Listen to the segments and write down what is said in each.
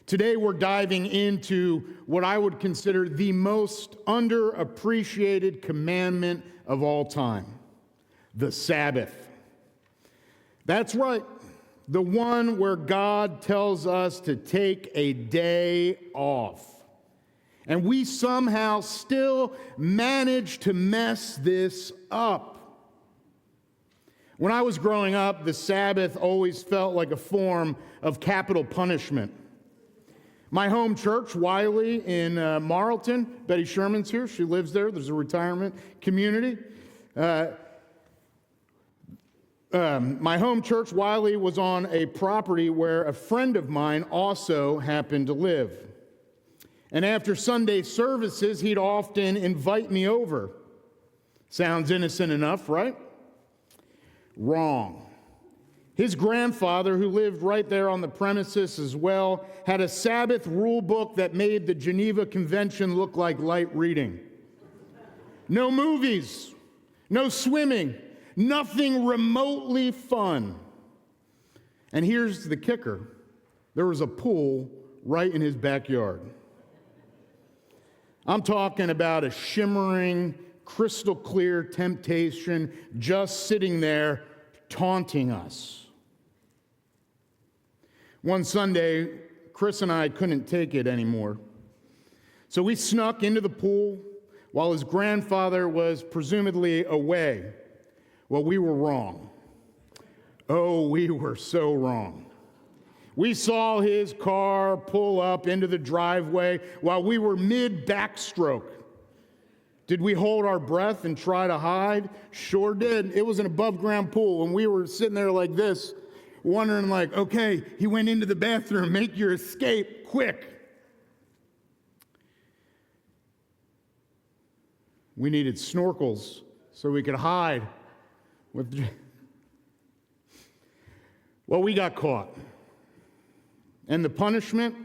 Today we're diving into what I would consider the most underappreciated commandment of all time, the Sabbath. That's right, the one where God tells us to take a day off. And we somehow still manage to mess this up. When I was growing up, the Sabbath always felt like a form of capital punishment. My home church, Wiley in Marlton, Betty Sherman's here. She lives there. There's a retirement community. My home church, Wiley, was on a property where a friend of mine also happened to live. And after Sunday services, he'd often invite me over. Sounds innocent enough, right? Wrong. His grandfather, who lived right there on the premises as well, had a Sabbath rule book that made the Geneva Convention look like light reading. No movies, no swimming, nothing remotely fun. And here's the kicker. There was a pool right in his backyard. I'm talking about a shimmering, crystal clear temptation just sitting there taunting us. One Sunday, Chris and I couldn't take it anymore. So we snuck into the pool while his grandfather was presumably away. Well, we were wrong. Oh, we were so wrong. We saw his car pull up into the driveway while we were mid-backstroke. Did we hold our breath and try to hide? Sure did. It was an above-ground pool, and we were sitting there like this, wondering like, okay, he went into the bathroom, make your escape quick. We needed snorkels so we could hide. Well, we got caught. And the punishment?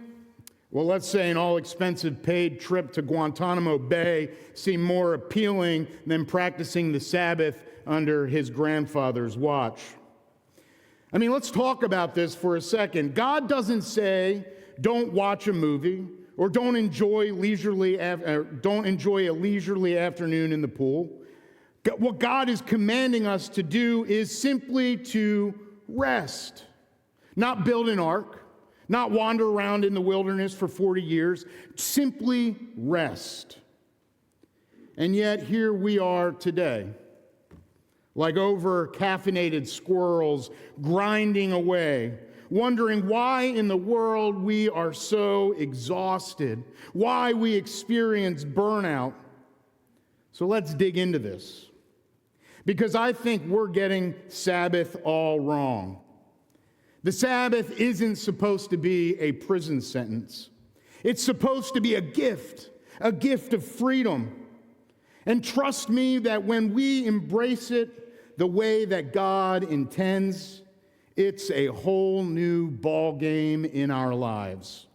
Well, let's say an all-expensive paid trip to Guantanamo Bay seemed more appealing than practicing the Sabbath under his grandfather's watch. I mean, let's talk about this for a second. God doesn't say, don't watch a movie or don't enjoy a leisurely afternoon in the pool. What God is commanding us to do is simply to rest, not build an ark, not wander around in the wilderness for 40 years, simply rest. And yet here we are today, like over-caffeinated squirrels grinding away, wondering why in the world we are so exhausted, why we experience burnout. So let's dig into this, because I think we're getting Sabbath all wrong. The Sabbath isn't supposed to be a prison sentence. It's supposed to be a gift of freedom. And trust me that when we embrace it the way that God intends, it's a whole new ball game in our lives.